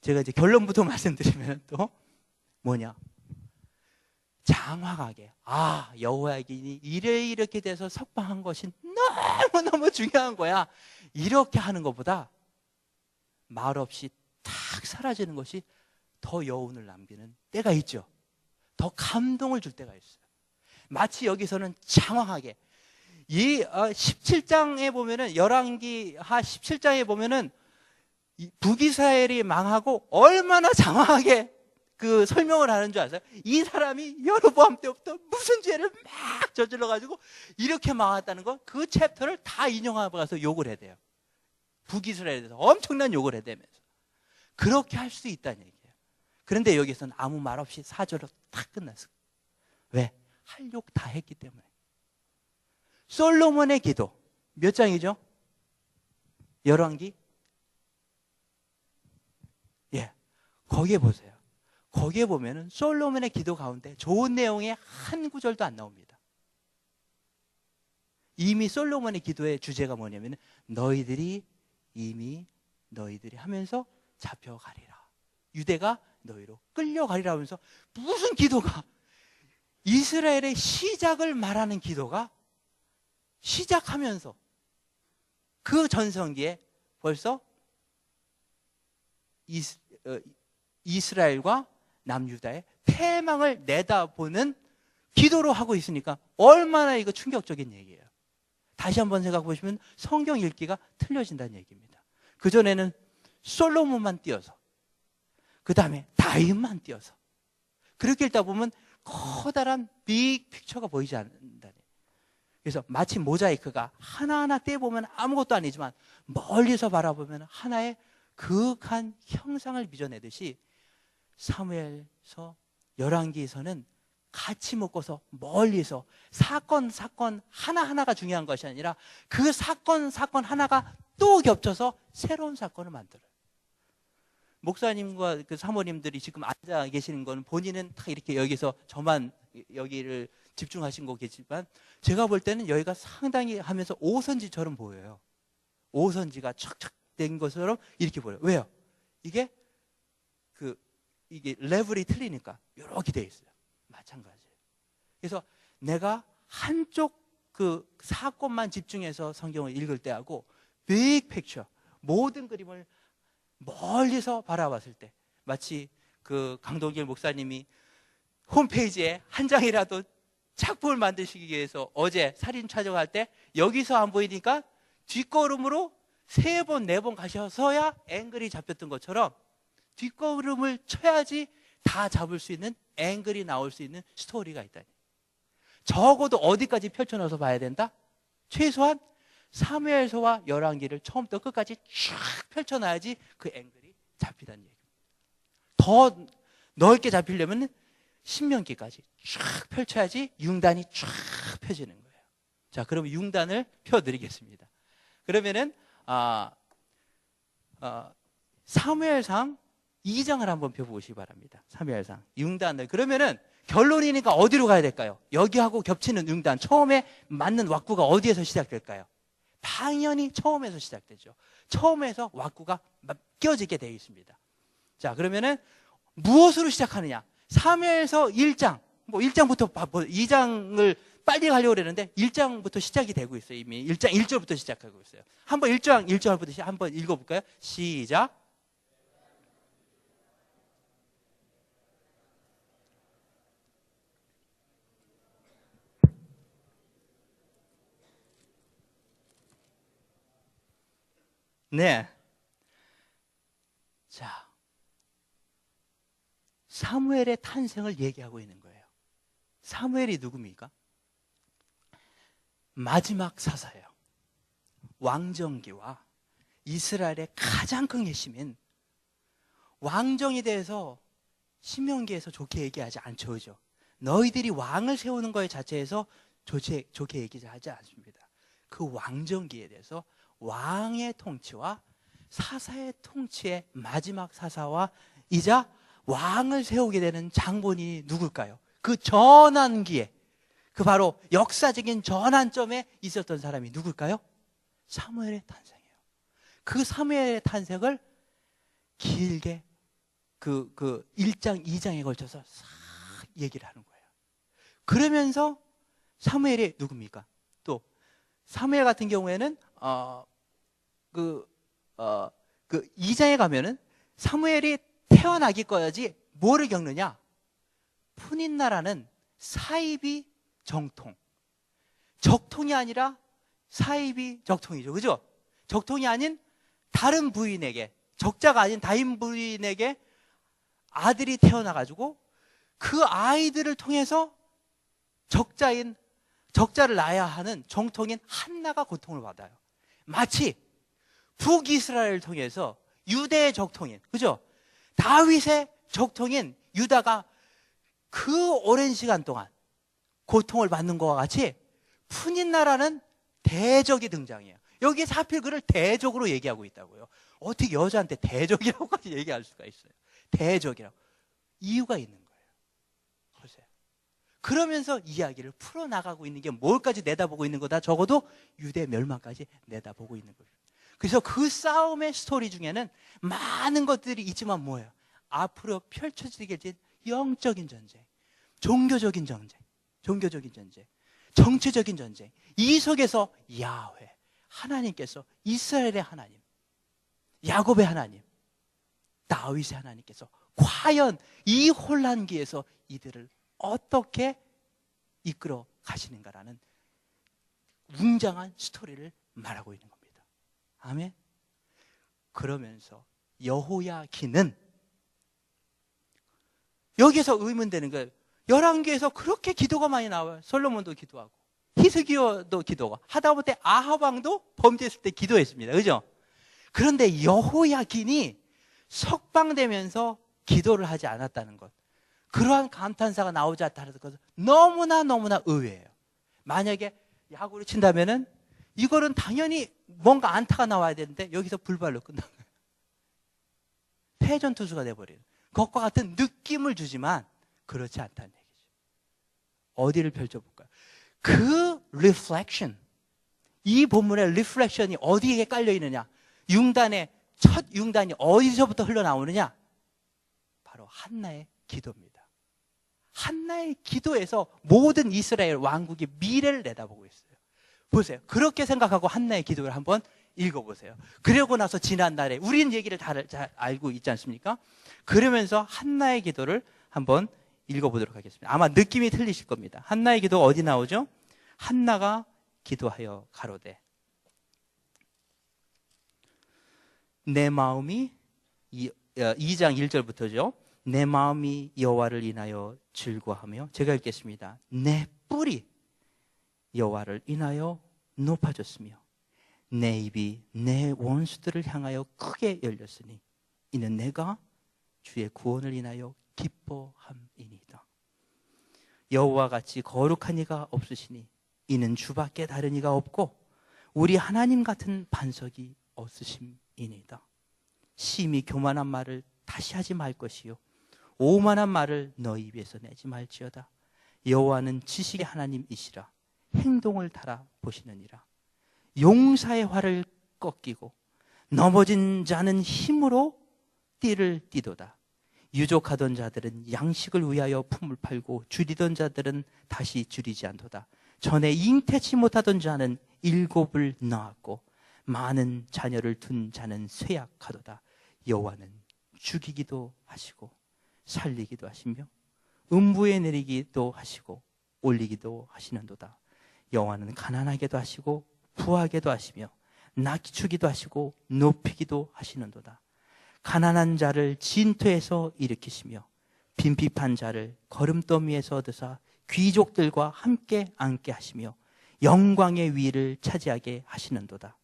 제가 이제 결론부터 말씀드리면 또 뭐냐? 장황하게, 여호야긴이 이렇게 돼서 석방한 것이 너무너무 중요한 거야. 이렇게 하는 것보다 말없이 탁 사라지는 것이 더 여운을 남기는 때가 있죠. 더 감동을 줄 때가 있어요. 마치 여기서는 장황하게, 이 17장에 보면은, 열왕기하 17장에 보면은 북이스라엘이 망하고 얼마나 장황하게 그 설명을 하는 줄 아세요? 이 사람이 여로보암 때부터 무슨 죄를 막 저질러가지고 이렇게 망했다는 거, 그 챕터를 다 인용하고 가서 욕을 해대요. 북이스라엘에 대해서 엄청난 욕을 해대면서. 그렇게 할 수 있다는 얘기예요. 그런데 여기서는 아무 말 없이 4절로 딱 끝났어요. 왜? 할 욕 다 했기 때문에. 솔로몬의 기도 몇 장이죠? 열왕기? 예, 거기에 보세요. 거기에 보면은 솔로몬의 기도 가운데 좋은 내용의 한 구절도 안 나옵니다. 이미 솔로몬의 기도의 주제가 뭐냐면, 너희들이 하면서 잡혀가리라. 유대가 너희로 끌려가리라 하면서, 무슨 기도가, 이스라엘의 시작을 말하는 기도가 시작하면서 그 전성기에 벌써 이스라엘과 남유다의 패망을 내다보는 기도로 하고 있으니까 얼마나 이거 충격적인 얘기예요. 다시 한번 생각해 보시면 성경 읽기가 틀려진다는 얘기입니다. 그전에는 솔로몬만 띄어서, 그 다음에 다윗만 띄어서, 그렇게 읽다 보면 커다란 빅 픽처가 보이지 않는다. 그래서 마치 모자이크가 하나하나 떼보면 아무것도 아니지만 멀리서 바라보면 하나의 그윽한 형상을 빚어내듯이, 사무엘서, 열왕기에서는 같이 묶어서 멀리서 사건 하나하나가 중요한 것이 아니라 그 사건 하나가 또 겹쳐서 새로운 사건을 만들어요. 목사님과 그 사모님들이 지금 앉아 계시는 건 본인은 다 이렇게 여기서 저만 여기를 집중하신 거겠지만, 제가 볼 때는 여기가 상당히 하면서 오선지처럼 보여요. 오선지가 촥촥 된 것처럼 이렇게 보여요. 왜요? 이게 레벨이 틀리니까 이렇게 돼 있어요. 마찬가지예요. 그래서 내가 한쪽 그 사건만 집중해서 성경을 읽을 때하고 빅 픽처, 모든 그림을 멀리서 바라봤을 때, 마치 그 강동길 목사님이 홈페이지에 한 장이라도 작품을 만드시기 위해서 어제 사진 촬영할 때 여기서 안 보이니까 뒷걸음으로 3번, 4번 가셔서야 앵글이 잡혔던 것처럼, 뒷걸음을 쳐야지 다 잡을 수 있는 앵글이 나올 수 있는 스토리가 있다니. 적어도 어디까지 펼쳐놔서 봐야 된다? 최소한 사무엘서와 열왕기를 처음부터 끝까지 쫙 펼쳐놔야지 그 앵글이 잡히다는 얘기입니다. 더 넓게 잡히려면 신명기까지 쫙 펼쳐야지 융단이 쫙 펴지는 거예요. 자, 그러면 융단을 펴드리겠습니다. 그러면은 사무엘상 2장을 한번 펴보시기 바랍니다. 사무엘상 융단을. 그러면은 결론이니까 어디로 가야 될까요? 여기하고 겹치는 융단, 처음에 맞는 왁구가 어디에서 시작될까요? 당연히 처음에서 시작되죠. 처음에서 왁구가 껴지게 되어 있습니다. 자, 그러면은 무엇으로 시작하느냐? 사무엘서 1장, 뭐 1장부터 2장을 빨리 가려고 그러는데 1장부터 시작이 되고 있어요. 이미 1장 1절부터 시작하고 있어요. 한번 1장 1절부터 한번 읽어볼까요? 시작. 네. 자, 사무엘의 탄생을 얘기하고 있는 거예요. 사무엘이 누굽니까? 마지막 사사예요. 왕정기와 이스라엘의 가장 큰 핵심인 왕정에 대해서 신명기에서 좋게 얘기하지 않죠. 그죠? 너희들이 왕을 세우는 거에 자체에서 좋게 얘기하지 않습니다. 그 왕정기에 대해서 왕의 통치와 사사의 통치의 마지막 사사와 이자 왕을 세우게 되는 장본인이 누굴까요? 그 전환기에, 그 바로 역사적인 전환점에 있었던 사람이 누굴까요? 사무엘의 탄생이에요. 그 사무엘의 탄생을 길게 그 1장, 2장에 걸쳐서 싹 얘기를 하는 거예요. 그러면서 사무엘이 누굽니까? 또 사무엘 같은 경우에는 그 2장에 가면은 사무엘이 태어나기까지 뭐를 겪느냐? 푸닌나라는 사이비 정통. 적통이 아니라 사이비 적통이죠. 그죠? 적통이 아닌 다른 부인에게, 적자가 아닌 다른 부인에게 아들이 태어나가지고 그 아이들을 통해서 적자를 낳아야 하는 정통인 한나가 고통을 받아요. 마치 북이스라엘을 통해서 유대의 적통인, 그죠? 다윗의 적통인 유다가 그 오랜 시간 동안 고통을 받는 것과 같이 푸닌나라는 대적이 등장해요. 여기에서 하필 그를 대적으로 얘기하고 있다고요. 어떻게 여자한테 대적이라고까지 얘기할 수가 있어요? 대적이라고. 이유가 있는 거예요. 보세요. 그러면서 이야기를 풀어나가고 있는 게 뭘까지 내다보고 있는 거다? 적어도 유대 멸망까지 내다보고 있는 거예요. 그래서 그 싸움의 스토리 중에는 많은 것들이 있지만 뭐예요? 앞으로 펼쳐지게 될 영적인 전쟁, 종교적인 전쟁, 정치적인 전쟁, 이 속에서 야훼, 하나님께서 이스라엘의 하나님, 야곱의 하나님, 다윗의 하나님께서 과연 이 혼란기에서 이들을 어떻게 이끌어 가시는가라는 웅장한 스토리를 말하고 있는 겁니다. 아멘. 그러면서 여호야긴은 여기서 의문되는 거예요. 열왕기에서 그렇게 기도가 많이 나와요. 솔로몬도 기도하고 히스기야도 기도가 하다못해 아합 왕도 범죄했을 때 기도했습니다. 그죠? 그런데 여호야긴이 석방되면서 기도를 하지 않았다는 것, 그러한 감탄사가 나오지 않다는 것은 너무나 의외예요. 만약에 야구를 친다면은 이거는 당연히 뭔가 안타가 나와야 되는데 여기서 불발로 끝난 거예요. 패전 투수가 돼버려요. 그것과 같은 느낌을 주지만 그렇지 않다는 얘기죠. 어디를 펼쳐볼까요? 그 리플렉션, 이 본문의 리플렉션이 어디에 깔려 있느냐? 첫 융단이 어디서부터 흘러나오느냐? 바로 한나의 기도입니다. 한나의 기도에서 모든 이스라엘 왕국의 미래를 내다보고 있어요. 보세요. 그렇게 생각하고 한나의 기도를 한번 읽어보세요. 그러고 나서 지난날에 우리는 얘기를 잘 알고 있지 않습니까? 그러면서 한나의 기도를 한번 읽어보도록 하겠습니다. 아마 느낌이 틀리실 겁니다. 한나의 기도가 어디 나오죠? 한나가 기도하여 가로되 내 마음이 2장 1절부터죠. 내 마음이 여호와를 인하여 즐거워하며, 제가 읽겠습니다. 내 뿔이 여호와를 인하여 높아졌으며 내 입이 내 원수들을 향하여 크게 열렸으니 이는 내가 주의 구원을 인하여 기뻐함이니이다. 여호와 같이 거룩한 이가 없으시니 이는 주밖에 다른 이가 없고 우리 하나님 같은 반석이 없으심이니이다. 심히 교만한 말을 다시 하지 말 것이요 오만한 말을 너희 입에서 내지 말지어다. 여호와는 지식의 하나님이시라. 행동을 달아 보시느니라. 용사의 활을 꺾이고 넘어진 자는 힘으로 띠를 띠도다. 유족하던 자들은 양식을 위하여 품을 팔고 줄이던 자들은 다시 줄이지 않도다. 전에 잉태치 못하던 자는 7을 낳았고 많은 자녀를 둔 자는 쇠약하도다. 여호와는 죽이기도 하시고 살리기도 하시며 음부에 내리기도 하시고 올리기도 하시는도다. 여호와는 가난하게도 하시고 부하게도 하시며 낮추기도 하시고 높이기도 하시는도다. 가난한 자를 진토에서 일으키시며 빈핍한 자를 거름더미에서 얻으사 귀족들과 함께 앉게 하시며 영광의 위를 차지하게 하시는도다.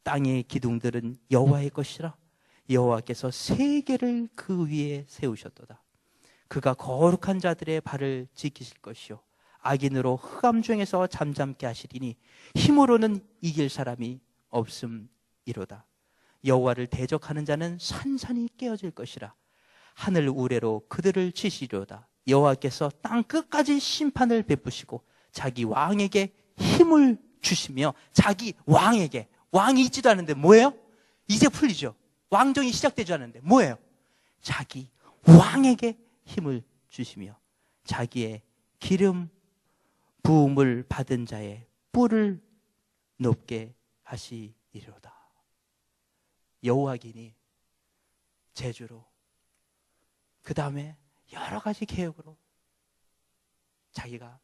땅의 기둥들은 여호와의 것이라. 여호와께서 세계를 그 위에 세우셨도다. 그가 거룩한 자들의 발을 지키실 것이요 악인으로 흑암 중에서 잠잠게 하시리니 힘으로는 이길 사람이 없음이로다. 여호와를 대적하는 자는 산산이 깨어질 것이라. 하늘 우레로 그들을 치시리로다. 여호와께서 땅 끝까지 심판을 베푸시고 자기 왕에게 힘을 주시며 자기 왕에게, 왕이 있지도 않은데 뭐예요? 이제 풀리죠. 왕정이 시작되지 않았는데 뭐예요? 자기 왕에게 힘을 주시며 자기의 기름 부음을 받은 자의 뿔을 높게 하시리로다. 여호와기니 제주로 그 다음에 여러 가지 계획으로 자기가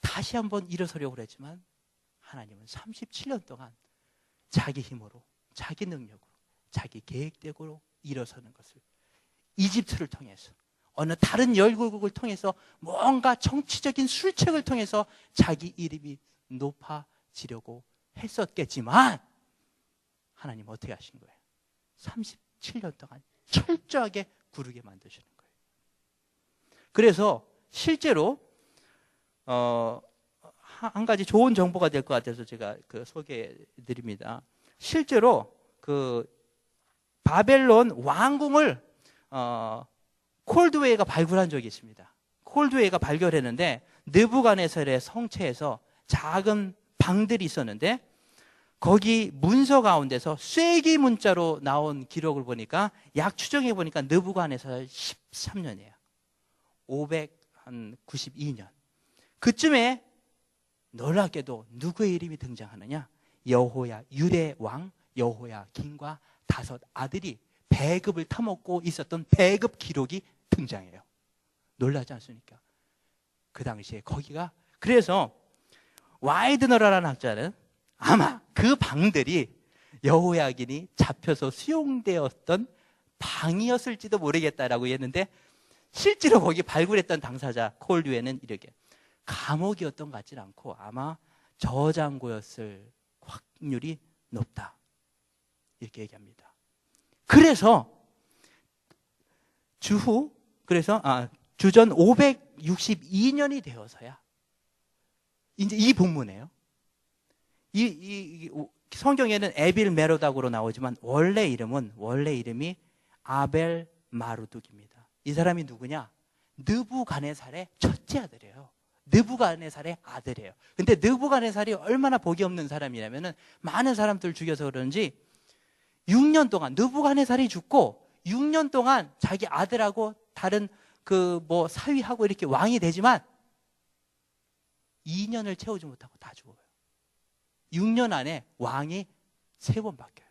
다시 한번 일어서려고 그랬지만 하나님은 37년 동안 자기 힘으로 자기 능력으로 자기 계획대로 일어서는 것을 이집트를 통해서 어느 다른 열국을 통해서 뭔가 정치적인 술책을 통해서 자기 이름이 높아지려고 했었겠지만 하나님 어떻게 하신 거예요? 37년 동안 철저하게 구르게 만드시는 거예요. 그래서 실제로 한 가지 좋은 정보가 될 것 같아서 제가 소개해 드립니다. 실제로 그 바벨론 왕궁을 콜드웨이가 발굴한 적이 있습니다. 콜드웨이가 발견했는데 느부갓네살의 성체에서 작은 방들이 있었는데 거기 문서 가운데서 쐐기 문자로 나온 기록을 보니까 약 추정해 보니까 느부갓네살 13년이에요. 592년. 그쯤에 놀랍게도 누구의 이름이 등장하느냐? 여호야 유대 왕 여호야김과 5 아들이 배급을 타먹고 있었던 배급 기록이 등장해요. 놀라지 않습니까? 그 당시에 거기가 그래서 와이드너라는 학자는 아마 그 방들이 여호야긴이 잡혀서 수용되었던 방이었을지도 모르겠다라고 했는데 실제로 거기 발굴했던 당사자 콜드웨이는 이렇게 감옥이었던 것 같지는 않고 아마 저장고였을 확률이 높다 이렇게 얘기합니다. 그래서 주전 562년이 되어서야 이제 이 본문이에요. 이 성경에는 에빌 메로닥으로 나오지만 원래 이름이 아벨 마르둑입니다. 이 사람이 누구냐? 느부갓네살의 첫째 아들이에요. 느부갓네살의 아들이에요. 근데 느부갓네살이 얼마나 복이 없는 사람이냐면은 많은 사람들 죽여서 그런지 6년 동안 느부갓네살이 죽고 6년 동안 자기 아들하고 다른 사위하고 이렇게 왕이 되지만 2년을 채우지 못하고 다 죽어요. 6년 안에 왕이 3번 바뀌어요.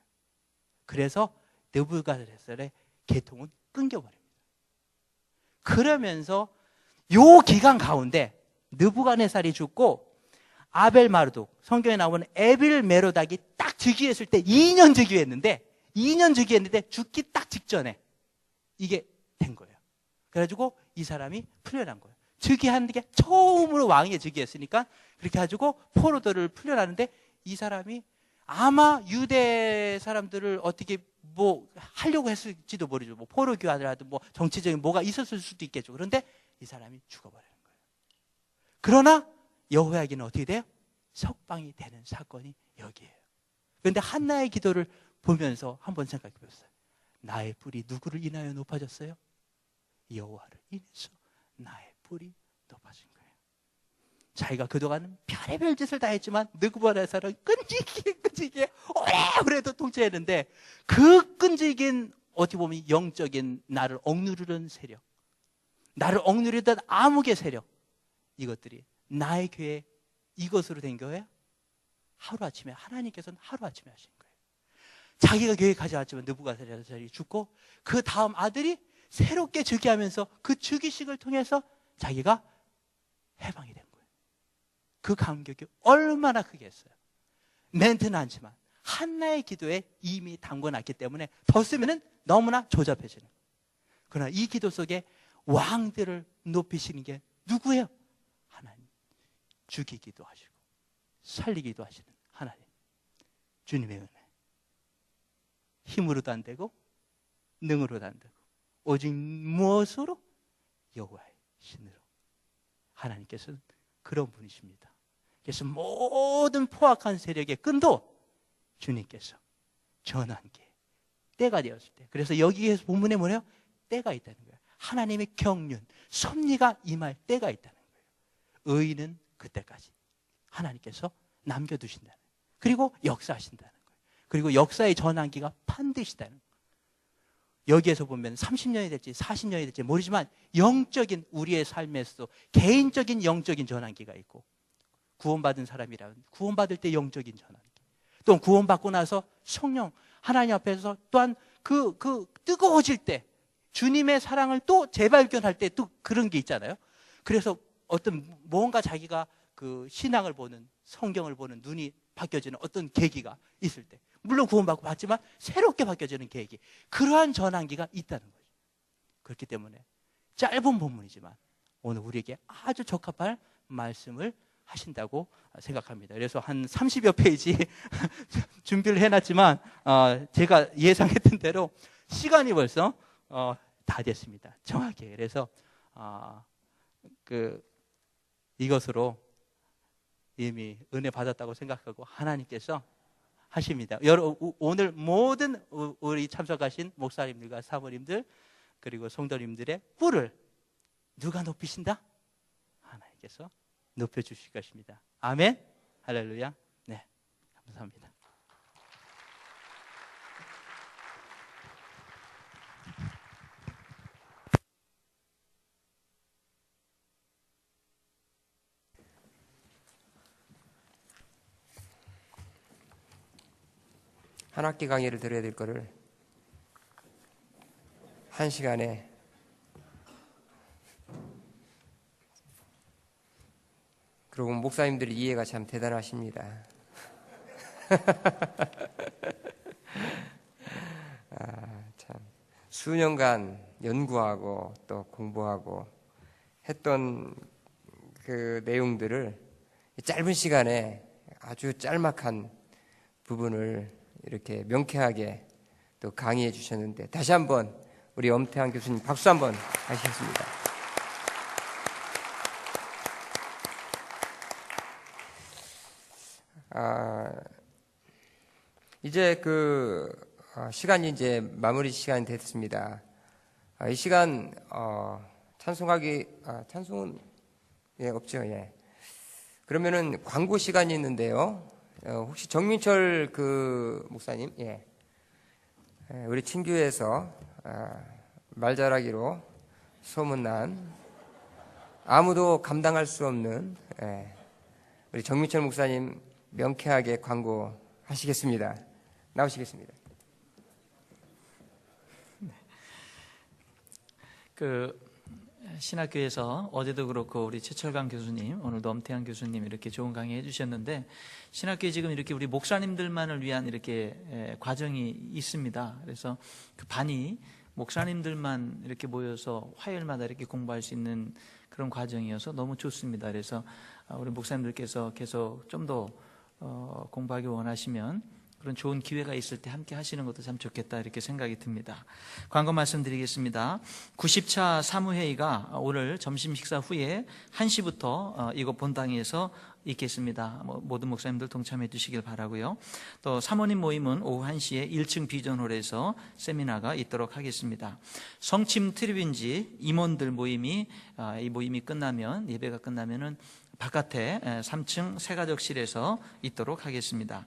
그래서 느부갓네살의 계통은 끊겨버립니다. 그러면서 요 기간 가운데 느부갓네살이 죽고 아벨 마르둑 성경에 나오는 에빌 메로닥이 딱 즉위했을 때 2년 즉위했는데 죽기 딱 직전에 이게 된 거예요. 그래가지고 이 사람이 풀려난 거예요. 즉위하는 게 처음으로 왕이 즉위했으니까 그렇게 해가지고 포로들을 풀려나는데 이 사람이 아마 유대 사람들을 어떻게 하려고 했을지도 모르죠. 포로 교환을 하든 정치적인 뭐가 있었을 수도 있겠죠. 그런데 이 사람이 죽어버리는 거예요. 그러나 여호야긴은 어떻게 돼요? 석방이 되는 사건이 여기에요. 그런데 한나의 기도를 보면서 한번 생각해 보세요. 나의 뿔이 누구를 인하여 높아졌어요? 여호와를 인해서 나의 뿔이 높아진 거예요. 자기가 그동안 별의별 짓을 다 했지만 느부갓네살은 끈질기게 오래오래도 통치했는데 그 끈질긴 어떻게 보면 영적인 나를 억누르는 세력, 나를 억누르던 암흑의 세력, 이것들이 나의 교회 이것으로 된 거예요. 하루아침에 하나님께서는 하루아침에 하신 거예요. 자기가 교회 가져왔지만 느부갓네살이 죽고 그 다음 아들이 새롭게 즉위하면서 그 즉위식을 통해서 자기가 해방이 된 거예요. 그 감격이 얼마나 크겠어요. 멘트는 않지만 한나의 기도에 이미 담궈놨기 때문에 더 쓰면은 너무나 조잡해지는 거예요. 그러나 이 기도 속에 왕들을 높이시는 게 누구예요? 하나님. 죽이기도 하시고 살리기도 하시는 하나님. 주님의 은혜. 힘으로도 안 되고 능으로도 안 되고 오직 무엇으로? 여호와의 신으로. 하나님께서는 그런 분이십니다. 그래서 모든 포악한 세력의 끈도 주님께서 전환기에 때가 되었을 때, 그래서 여기에서 본문에 뭐래요? 때가 있다는 거예요. 하나님의 경륜, 섭리가 임할 때가 있다는 거예요. 의인은 그때까지 하나님께서 남겨두신다는 거예요. 그리고 역사하신다는 거예요. 그리고 역사의 전환기가 반드시다는 거예요. 여기에서 보면 30년이 될지 40년이 될지 모르지만 영적인 우리의 삶에서도 개인적인 영적인 전환기가 있고, 구원받은 사람이라면 구원받을 때 영적인 전환기, 또 구원받고 나서 성령 하나님 앞에서 또한 그 뜨거워질 때 주님의 사랑을 또 재발견할 때 또 그런 게 있잖아요. 그래서 어떤 뭔가 자기가 그 신앙을 보는, 성경을 보는 눈이 바뀌어지는 어떤 계기가 있을 때, 물론 구원받고 봤지만 새롭게 바뀌어지는 계기, 그러한 전환기가 있다는 거죠. 그렇기 때문에 짧은 본문이지만 오늘 우리에게 아주 적합할 말씀을 하신다고 생각합니다. 그래서 한 30여 페이지 준비를 해놨지만 제가 예상했던 대로 시간이 벌써 다 됐습니다. 정확히. 그래서 이것으로 이미 은혜 받았다고 생각하고 하나님께서 하십니다. 오늘 모든 우리 참석하신 목사님들과 사모님들 그리고 성도님들의 뿔을 누가 높이신다? 하나님께서 높여주실 것입니다. 아멘. 할렐루야. 네, 감사합니다. 한 학기 강의를 들어야 될 거를 1시간에 그리고 목사님들 이해가 참 대단하십니다. 참 수년간 연구하고 또 공부하고 했던 그 내용들을 짧은 시간에 아주 짤막한 부분을 이렇게 명쾌하게 또 강의해 주셨는데, 다시 한번 우리 엄태환 교수님 박수 한번 하시겠습니다. 이제 시간이 이제 마무리 시간이 됐습니다. 이 시간 찬송은 없죠. 예. 그러면은 광고 시간이 있는데요. 혹시 정민철 목사님, 예. 우리 친교에서 말잘하기로 소문난 아무도 감당할 수 없는 우리 정민철 목사님 명쾌하게 광고하시겠습니다. 나오시겠습니다. 신학교에서 어제도 그렇고 우리 최철강 교수님, 오늘도 엄태환 교수님 이렇게 좋은 강의 해주셨는데, 신학교에 지금 이렇게 우리 목사님들만을 위한 이렇게 과정이 있습니다. 그래서 그 반이 목사님들만 이렇게 모여서 화요일마다 이렇게 공부할 수 있는 그런 과정이어서 너무 좋습니다. 그래서 우리 목사님들께서 계속 좀 더 공부하기 원하시면 그런 좋은 기회가 있을 때 함께 하시는 것도 참 좋겠다 이렇게 생각이 듭니다. 광고 말씀드리겠습니다. 90차 사무회의가 오늘 점심 식사 후에 1시부터 이곳 본당에서 있겠습니다. 모든 목사님들 동참해 주시길 바라고요. 또 사모님 모임은 오후 1시에 1층 비전홀에서 세미나가 있도록 하겠습니다. 성침 트리빈지 임원들 모임이 이 모임이 끝나면 예배가 끝나면은 바깥에 3층 새가족실에서 있도록 하겠습니다.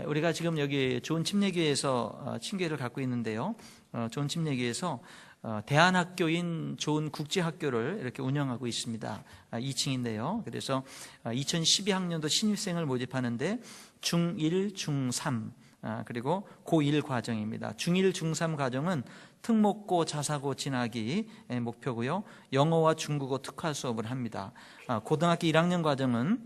우리가 지금 여기 좋은 침례교회에서 친교회를 갖고 있는데요. 좋은 침례교회에서 대안학교인 좋은 국제학교를 이렇게 운영하고 있습니다. 2층인데요. 그래서 2012학년도 신입생을 모집하는데 중1, 중3 그리고 고1 과정입니다. 중1, 중3 과정은 특목고, 자사고 진학이 목표고요. 영어와 중국어 특화 수업을 합니다. 고등학교 1학년 과정은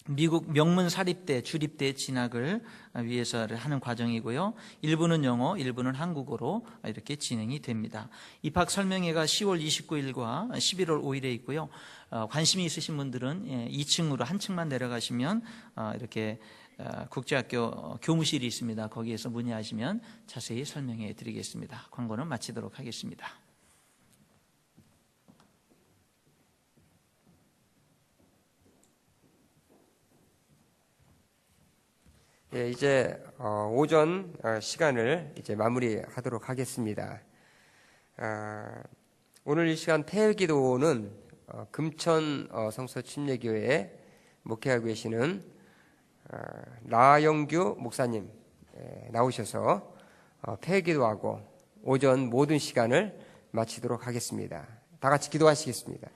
미국 명문 사립대, 주립대 진학을 위해서 하는 과정이고요. 일부는 영어, 일부는 한국어로 이렇게 진행이 됩니다. 입학 설명회가 10월 29일과 11월 5일에 있고요. 관심이 있으신 분들은 2층으로 한 층만 내려가시면 이렇게 국제학교 교무실이 있습니다. 거기에서 문의하시면 자세히 설명해 드리겠습니다. 광고는 마치도록 하겠습니다. 예, 이제 오전 시간을 이제 마무리하도록 하겠습니다. 오늘 이 시간 폐회기도는 금천 성서 침례교회에 목회하고 계시는 나영규 목사님 나오셔서 폐회기도하고 오전 모든 시간을 마치도록 하겠습니다. 다 같이 기도하시겠습니다.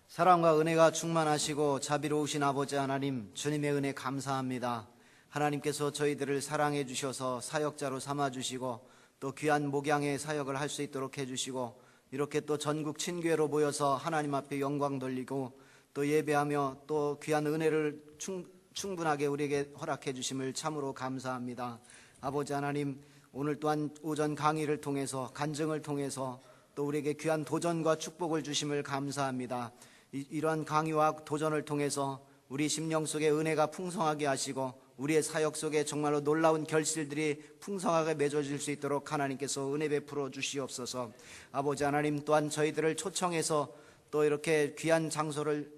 사랑과 은혜가 충만하시고 자비로우신 아버지 하나님, 주님의 은혜 감사합니다. 하나님께서 저희들을 사랑해 주셔서 사역자로 삼아주시고 또 귀한 목양의 사역을 할 수 있도록 해주시고 이렇게 또 전국 친교회로 모여서 하나님 앞에 영광 돌리고 또 예배하며 또 귀한 은혜를 충분하게 우리에게 허락해 주심을 참으로 감사합니다. 아버지 하나님, 오늘 또한 오전 강의를 통해서 간증을 통해서 또 우리에게 귀한 도전과 축복을 주심을 감사합니다. 이러한 강의와 도전을 통해서 우리 심령 속에 은혜가 풍성하게 하시고 우리의 사역 속에 정말로 놀라운 결실들이 풍성하게 맺어질 수 있도록 하나님께서 은혜 베풀어 주시옵소서. 아버지 하나님, 또한 저희들을 초청해서 또 이렇게 귀한 장소를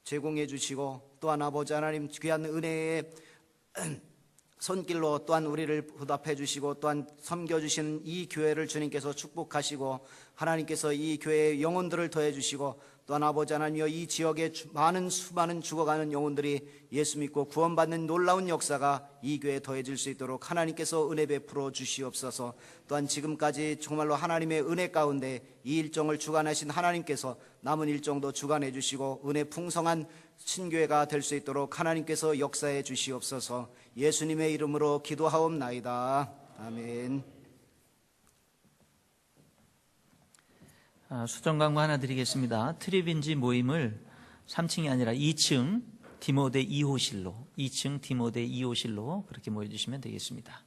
제공해 주시고 또한 아버지 하나님 귀한 은혜의 손길로 또한 우리를 보답해 주시고 또한 섬겨주시는 이 교회를 주님께서 축복하시고 하나님께서 이 교회의 영혼들을 더해 주시고 또한 아버지 하나님여 이 지역에 수많은 죽어가는 영혼들이 예수 믿고 구원받는 놀라운 역사가 이 교회에 더해질 수 있도록 하나님께서 은혜 베풀어 주시옵소서. 또한 지금까지 정말로 하나님의 은혜 가운데 이 일정을 주관하신 하나님께서 남은 일정도 주관해 주시고 은혜 풍성한 신교회가 될 수 있도록 하나님께서 역사해 주시옵소서. 예수님의 이름으로 기도하옵나이다. 아멘. 수정 광고 하나 드리겠습니다. 트리빈지 모임을 3층이 아니라 2층 디모데 2호실로 2층 디모데 2호실로 그렇게 모여주시면 되겠습니다.